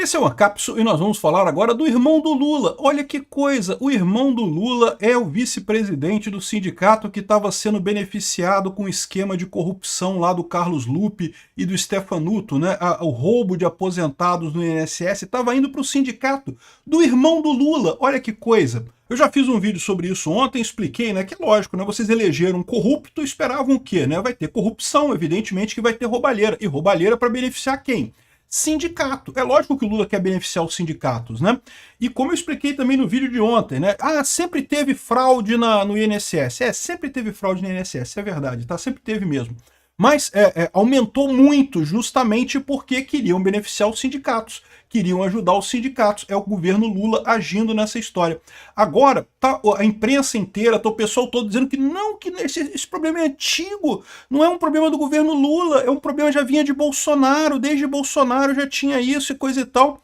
Esse é o Ancapso e nós vamos falar agora do irmão do Lula. Olha que coisa, o irmão do Lula é o vice-presidente do sindicato que estava sendo beneficiado com o esquema de corrupção lá do Carlos Lupe e do Stefanuto, né? O roubo de aposentados no INSS estava indo para o sindicato do irmão do Lula. Olha que coisa. Eu já fiz um vídeo sobre isso ontem, expliquei, né, que lógico, né, vocês elegeram um corrupto, esperavam o quê, né? Vai ter corrupção, evidentemente que vai ter roubalheira. E roubalheira para beneficiar quem? Sindicato. É lógico que o Lula quer beneficiar os sindicatos, né? E como eu expliquei também no vídeo de ontem, né? Sempre teve fraude no INSS. Sempre teve fraude no INSS, é verdade, tá? Sempre teve mesmo. Mas aumentou muito justamente porque queriam beneficiar os sindicatos, queriam ajudar os sindicatos. É o governo Lula agindo nessa história. Agora, tá a imprensa inteira, tá o pessoal todo dizendo que não, que esse problema é antigo, não é um problema do governo Lula, é um problema já vinha de Bolsonaro, desde Bolsonaro já tinha isso e coisa e tal.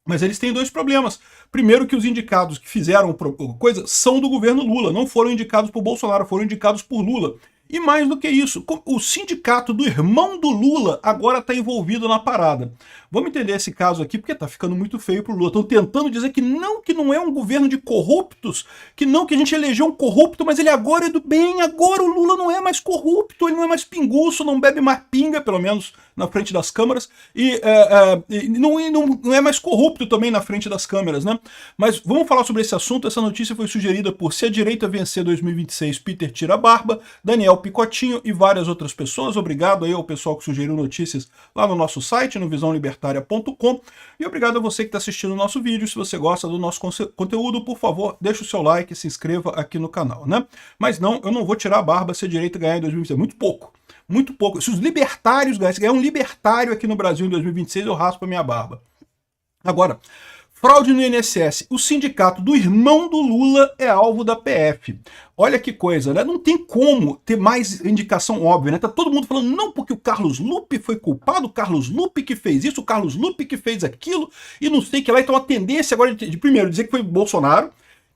Mas eles têm dois problemas. Primeiro que os indicados que fizeram coisa são do governo Lula, não foram indicados por Bolsonaro, foram indicados por Lula. E mais do que isso, o sindicato do irmão do Lula agora está envolvido na parada. Vamos entender esse caso aqui, porque está ficando muito feio para o Lula. Estão tentando dizer que não é um governo de corruptos, que a gente elegeu um corrupto, mas ele agora é do bem, agora o Lula não é mais corrupto, ele não é mais pinguço, não bebe mais pinga, pelo menos na frente das câmeras, e não é mais corrupto também na frente das câmeras, né? Mas vamos falar sobre esse assunto. Essa notícia foi sugerida por Se a Direita Vencer 2026, Peter Tira Barba, Daniel Picotinho e várias outras pessoas. Obrigado aí ao pessoal que sugeriu notícias lá no nosso site, no visãolibertaria.com, e obrigado a você que está assistindo o nosso vídeo. Se você gosta do nosso conteúdo, por favor, deixa o seu like e se inscreva aqui no canal, né? Mas não, eu não vou tirar a barba se a direita ganhar em 2026, muito pouco. Muito pouco. Se os libertários ganharem, se ganhar um libertário aqui no Brasil em 2026, eu raspo a minha barba. Agora, fraude no INSS. O sindicato do irmão do Lula é alvo da PF. Olha que coisa, né? Não tem como ter mais indicação óbvia, né? Tá todo mundo falando, não, porque o Carlos Lupe foi culpado, o Carlos Lupe que fez isso, o Carlos Lupe que fez aquilo, e não sei o que lá. Então a tendência agora de primeiro, dizer que foi do Bolsonaro,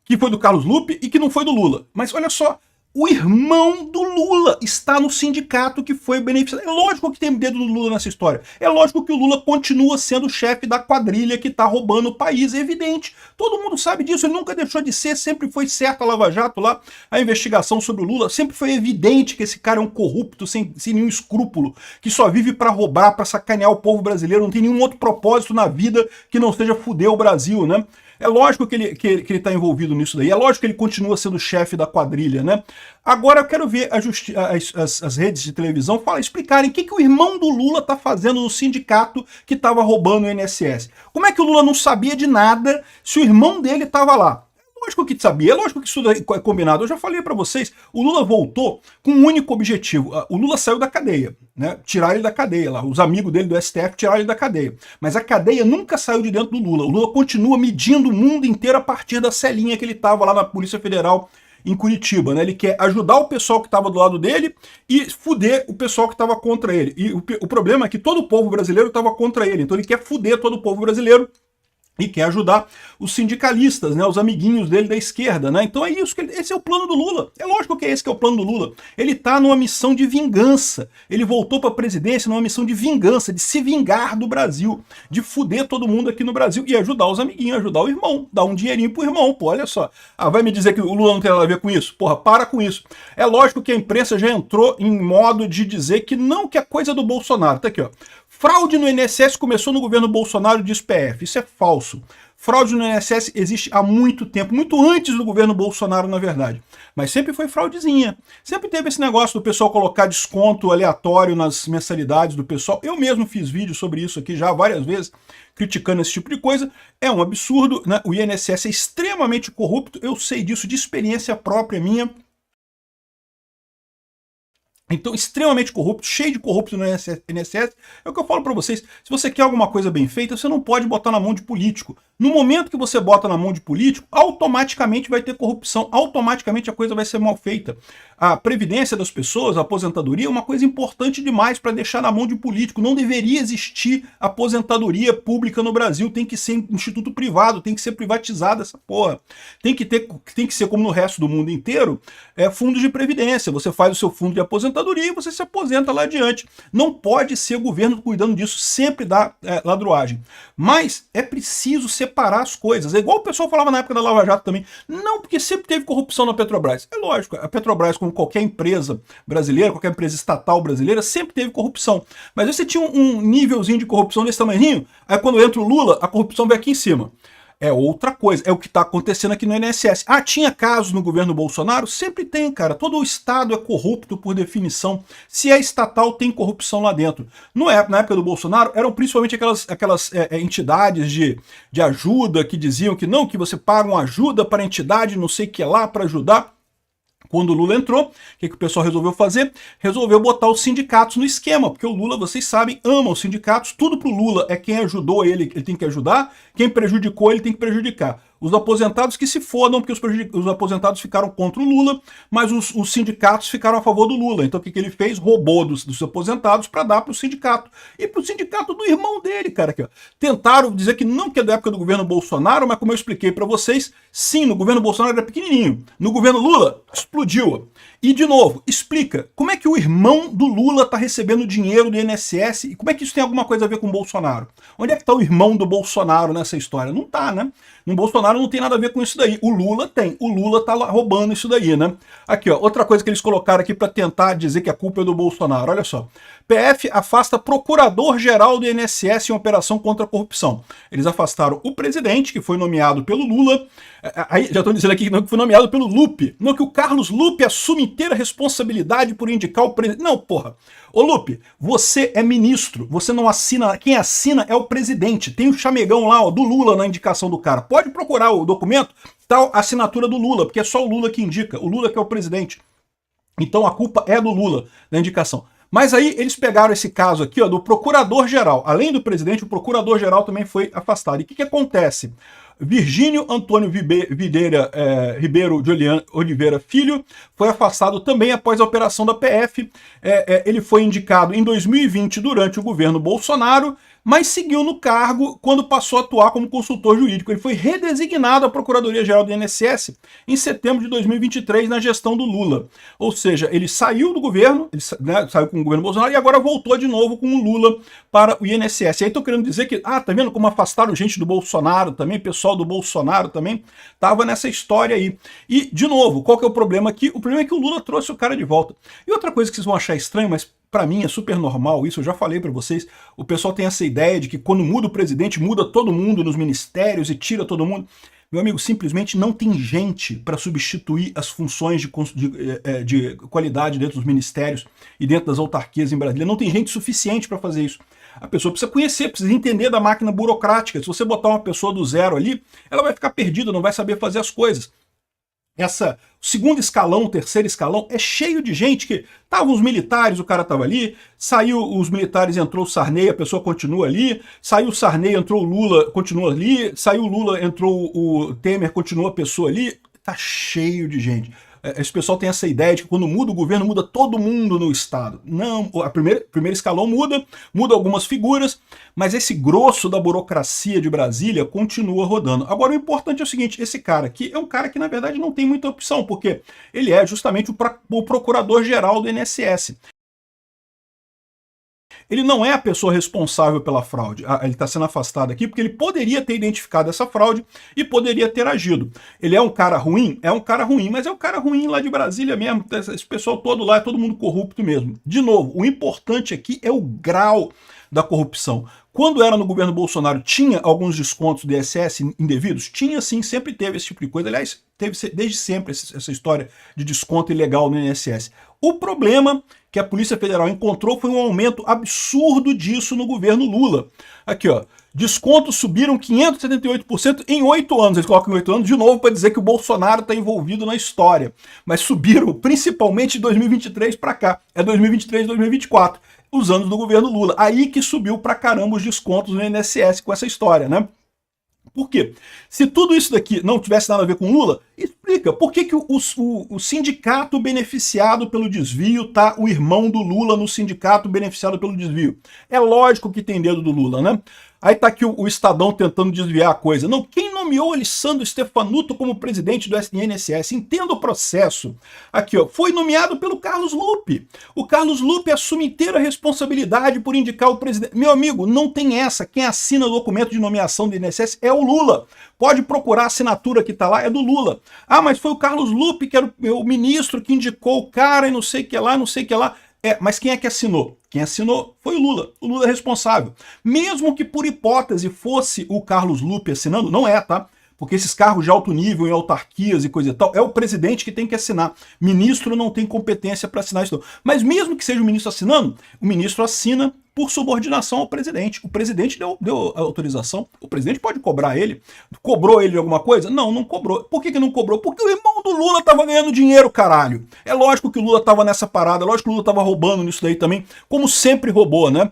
que foi do Carlos Lupe e que não foi do Lula. Mas olha só, o irmão do Lula está no sindicato que foi beneficiado. É lógico que tem dedo do Lula nessa história. É lógico que o Lula continua sendo o chefe da quadrilha que está roubando o país. É evidente. Todo mundo sabe disso. Ele nunca deixou de ser. Sempre foi certa a Lava Jato lá. A investigação sobre o Lula. Sempre foi evidente que esse cara é um corrupto, sem nenhum escrúpulo. Que só vive para roubar, para sacanear o povo brasileiro. Não tem nenhum outro propósito na vida que não seja fuder o Brasil, né? É lógico que ele está envolvido nisso daí. É lógico que ele continua sendo chefe da quadrilha, né? Agora eu quero ver as redes de televisão explicarem o que o irmão do Lula está fazendo no sindicato que estava roubando o INSS. Como é que o Lula não sabia de nada se o irmão dele estava lá? Lógico que sabia, é lógico que isso é combinado. Eu já falei para vocês, o Lula voltou com um único objetivo. O Lula saiu da cadeia, né? Tirar ele da cadeia lá. Os amigos dele do STF tiraram ele da cadeia. Mas a cadeia nunca saiu de dentro do Lula. O Lula continua medindo o mundo inteiro a partir da celinha que ele estava lá na Polícia Federal em Curitiba, né? Ele quer ajudar o pessoal que estava do lado dele e fuder o pessoal que estava contra ele. E o problema é que todo o povo brasileiro estava contra ele. Então ele quer fuder todo o povo brasileiro e quer ajudar os sindicalistas, né, os amiguinhos dele da esquerda, né? Então é isso, esse é o plano do Lula. É lógico que é esse que é o plano do Lula. Ele tá numa missão de vingança. Ele voltou para a presidência numa missão de vingança, de se vingar do Brasil, de fuder todo mundo aqui no Brasil e ajudar os amiguinhos, ajudar o irmão, dar um dinheirinho pro irmão, pô, olha só. Vai me dizer que o Lula não tem nada a ver com isso? Porra, para com isso. É lógico que a imprensa já entrou em modo de dizer que não, que é coisa do Bolsonaro. Tá aqui, ó. Fraude no INSS começou no governo Bolsonaro, diz PF. Isso é falso. Fraude no INSS existe há muito tempo, muito antes do governo Bolsonaro, na verdade. Mas sempre foi fraudezinha. Sempre teve esse negócio do pessoal colocar desconto aleatório nas mensalidades do pessoal. Eu mesmo fiz vídeo sobre isso aqui já várias vezes, criticando esse tipo de coisa. É um absurdo, né? O INSS é extremamente corrupto. Eu sei disso de experiência própria minha. Então, extremamente corrupto, cheio de corrupto no INSS. É o que eu falo para vocês. Se você quer alguma coisa bem feita, você não pode botar na mão de político. No momento que você bota na mão de político, automaticamente vai ter corrupção, automaticamente a coisa vai ser mal feita. A previdência das pessoas, a aposentadoria, é uma coisa importante demais para deixar na mão de político. Não deveria existir aposentadoria pública no Brasil, tem que ser instituto privado, tem que ser privatizada essa porra. Tem que ser como no resto do mundo inteiro, fundos de previdência. Você faz o seu fundo de aposentadoria e você se aposenta lá adiante. Não pode ser o governo cuidando disso, sempre dá ladruagem. Mas é preciso separar as coisas. É igual o pessoal falava na época da Lava Jato também. Não, porque sempre teve corrupção na Petrobras. É lógico, a Petrobras, como qualquer empresa brasileira, qualquer empresa estatal brasileira, sempre teve corrupção. Mas aí você tinha um nívelzinho de corrupção desse tamanhinho, aí quando entra o Lula, a corrupção vem aqui em cima. É outra coisa, é o que está acontecendo aqui no INSS. Ah, tinha casos no governo Bolsonaro? Sempre tem, cara. Todo o Estado é corrupto por definição. Se é estatal, tem corrupção lá dentro. Na época do Bolsonaro, eram principalmente aquelas entidades de ajuda que diziam que não, que você paga uma ajuda para a entidade, não sei o que lá, para ajudar. Quando o Lula entrou, o que o pessoal resolveu fazer? Resolveu botar os sindicatos no esquema, porque o Lula, vocês sabem, ama os sindicatos, tudo pro Lula é quem ajudou ele tem que ajudar, quem prejudicou ele tem que prejudicar. Os aposentados que se fodam, porque os aposentados ficaram contra o Lula, mas os sindicatos ficaram a favor do Lula. Então o que ele fez? Roubou dos aposentados para dar para o sindicato. E para o sindicato do irmão dele, cara. Aqui, ó. Tentaram dizer que não que é da época do governo Bolsonaro, mas como eu expliquei para vocês, sim, no governo Bolsonaro era pequenininho. No governo Lula, explodiu. E, de novo, explica como é que o irmão do Lula está recebendo dinheiro do INSS e como é que isso tem alguma coisa a ver com o Bolsonaro. Onde é que está o irmão do Bolsonaro nessa história? Não tá, né? No Bolsonaro não tem nada a ver com isso daí. O Lula tem. O Lula tá lá roubando isso daí, né? Aqui, ó, outra coisa que eles colocaram aqui para tentar dizer que a culpa é do Bolsonaro. Olha só. PF afasta procurador-geral do INSS em operação contra a corrupção. Eles afastaram o presidente, que foi nomeado pelo Lula. Aí já estão dizendo aqui que foi nomeado pelo Lupe. Não, que o Carlos Lupe assume inteira responsabilidade por indicar o presidente. Não, porra. Ô Lupe, você é ministro, você não assina, quem assina é o presidente. Tem o chamegão lá, ó, do Lula na indicação do cara. Pode procurar o documento, tal assinatura do Lula, porque é só o Lula que indica, o Lula que é o presidente. Então a culpa é do Lula na indicação. Mas aí eles pegaram esse caso aqui, ó, do procurador-geral. Além do presidente, o procurador-geral também foi afastado. E o que acontece? Virgínio Antônio Ribeiro de Oliveira Filho foi afastado também após a operação da PF. Ele foi indicado em 2020 durante o governo Bolsonaro, mas seguiu no cargo quando passou a atuar como consultor jurídico. Ele foi redesignado à Procuradoria-Geral do INSS em setembro de 2023 na gestão do Lula. Ou seja, ele saiu do governo, saiu com o governo Bolsonaro e agora voltou de novo com o Lula para o INSS. E aí estou querendo dizer que, tá vendo como afastaram gente do Bolsonaro também, pessoal do Bolsonaro também estava nessa história aí. E, de novo, qual que é o problema aqui? O problema é que o Lula trouxe o cara de volta. E outra coisa que vocês vão achar estranho, mas para mim é super normal isso, eu já falei para vocês, o pessoal tem essa ideia de que quando muda o presidente, muda todo mundo nos ministérios e tira todo mundo. Meu amigo, simplesmente não tem gente para substituir as funções de qualidade dentro dos ministérios e dentro das autarquias em Brasília. Não tem gente suficiente para fazer isso. A pessoa precisa conhecer, precisa entender da máquina burocrática. Se você botar uma pessoa do zero ali, ela vai ficar perdida, não vai saber fazer as coisas. O segundo escalão, o terceiro escalão, é cheio de gente que estavam os militares, o cara estava ali, saiu os militares, entrou o Sarney, a pessoa continua ali, saiu o Sarney, entrou o Lula, continua ali, saiu o Lula, entrou o Temer, continua a pessoa ali, tá cheio de gente. Esse pessoal tem essa ideia de que quando muda o governo, muda todo mundo no Estado. Não, o primeiro escalão muda algumas figuras, mas esse grosso da burocracia de Brasília continua rodando. Agora, o importante é o seguinte, esse cara aqui é um cara que, na verdade, não tem muita opção, porque ele é justamente o procurador-geral do INSS. Ele não é a pessoa responsável pela fraude. Ele está sendo afastado aqui porque ele poderia ter identificado essa fraude e poderia ter agido. Ele é um cara ruim? É um cara ruim, mas é um cara ruim lá de Brasília mesmo. Esse pessoal todo lá é todo mundo corrupto mesmo. De novo, o importante aqui é o grau da corrupção. Quando era no governo Bolsonaro, tinha alguns descontos do INSS indevidos? Tinha sim, sempre teve esse tipo de coisa. Aliás, teve desde sempre essa história de desconto ilegal no INSS. O problema que a Polícia Federal encontrou foi um aumento absurdo disso no governo Lula. Aqui, ó, descontos subiram 578% em 8 anos. Eles colocam em 8 anos de novo para dizer que o Bolsonaro está envolvido na história. Mas subiram principalmente de 2023 para cá. É 2023 e 2024. Os anos do governo Lula. Aí que subiu pra caramba os descontos no INSS com essa história, né? Por quê? Se tudo isso daqui não tivesse nada a ver com Lula, explica por que o sindicato beneficiado pelo desvio tá o irmão do Lula no sindicato beneficiado pelo desvio. É lógico que tem dedo do Lula, né? Aí tá aqui o Estadão tentando desviar a coisa. Não, quem nomeou Alessandro Stefanuto como presidente do INSS? Entenda o processo. Aqui, ó, foi nomeado pelo Carlos Lupe. O Carlos Lupe assume inteira responsabilidade por indicar o presidente. Meu amigo, não tem essa. Quem assina o documento de nomeação do INSS é o Lula. Pode procurar a assinatura que tá lá, é do Lula. Ah, mas foi o Carlos Lupe que era o ministro que indicou o cara e não sei o que lá, não sei o que lá. Mas quem é que assinou? Quem assinou foi o Lula. O Lula é responsável. Mesmo que por hipótese fosse o Carlos Lupe assinando, não é, tá? Porque esses cargos de alto nível em autarquias e coisa e tal, é o presidente que tem que assinar. Ministro não tem competência para assinar isso. Mas mesmo que seja o ministro assinando, o ministro assina por subordinação ao presidente. O presidente deu autorização. O presidente pode cobrar ele. Cobrou ele de alguma coisa? Não, não cobrou. Por que não cobrou? Porque o irmão do Lula tava ganhando dinheiro, caralho. É lógico que o Lula tava nessa parada, é lógico que o Lula tava roubando nisso daí também, como sempre roubou, né?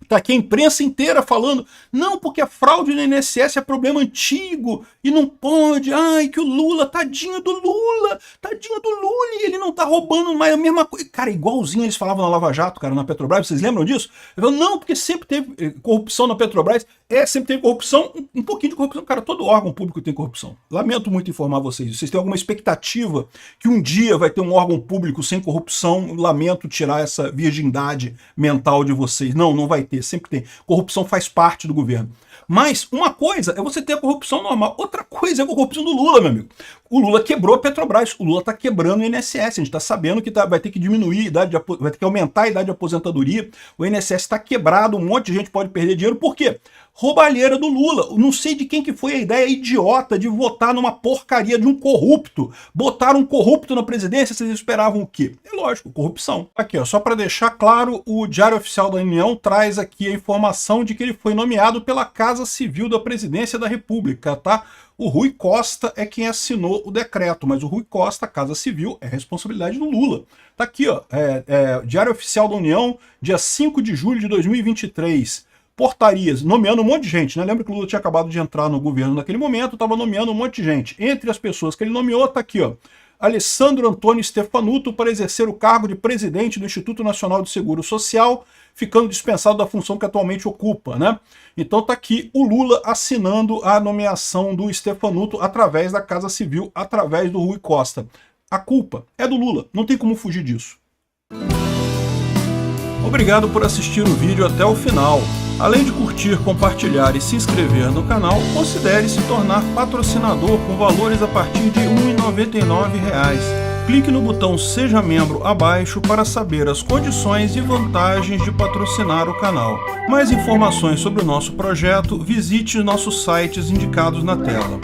Tá aqui a imprensa inteira falando, não, porque a fraude no INSS é problema antigo e não pode, ai, que o Lula, tadinho do Lula, e ele não tá roubando mais a mesma coisa. Cara, igualzinho eles falavam na Lava Jato, cara, na Petrobras, vocês lembram disso? Eu falo, não, porque sempre teve corrupção na Petrobras, sempre teve corrupção, um pouquinho de corrupção, cara, todo órgão público tem corrupção. Lamento muito informar vocês, vocês têm alguma expectativa que um dia vai ter um órgão público sem corrupção? Lamento tirar essa virgindade mental de vocês. Não, não vai ter, sempre tem. Corrupção faz parte do governo. Mas uma coisa é você ter a corrupção normal, outra coisa é a corrupção do Lula, meu amigo. O Lula quebrou a Petrobras, o Lula está quebrando o INSS, a gente está sabendo que vai ter que diminuir a idade, vai ter que aumentar a idade de aposentadoria, o INSS está quebrado, um monte de gente pode perder dinheiro, por quê? Roubalheira do Lula. Não sei de quem que foi a ideia idiota de votar numa porcaria de um corrupto. Botaram um corrupto na presidência, vocês esperavam o quê? É lógico, corrupção. Aqui, ó, só para deixar claro, o Diário Oficial da União traz aqui a informação de que ele foi nomeado pela Casa Civil da Presidência da República, tá? O Rui Costa é quem assinou o decreto, mas o Rui Costa, a Casa Civil, é responsabilidade do Lula. Tá aqui, ó, Diário Oficial da União, dia 5 de julho de 2023. Portarias, nomeando um monte de gente, né? Lembra que o Lula tinha acabado de entrar no governo naquele momento, estava nomeando um monte de gente. Entre as pessoas que ele nomeou, tá aqui, ó, Alessandro Antônio Stefanuto para exercer o cargo de presidente do Instituto Nacional de Seguro Social, ficando dispensado da função que atualmente ocupa, né? Então tá aqui o Lula assinando a nomeação do Stefanuto através da Casa Civil, através do Rui Costa. A culpa é do Lula, não tem como fugir disso. Obrigado por assistir o vídeo até o final. Além de curtir, compartilhar e se inscrever no canal, considere se tornar patrocinador com valores a partir de R$ 1,99. Clique no botão Seja Membro abaixo para saber as condições e vantagens de patrocinar o canal. Mais informações sobre o nosso projeto, visite nossos sites indicados na tela.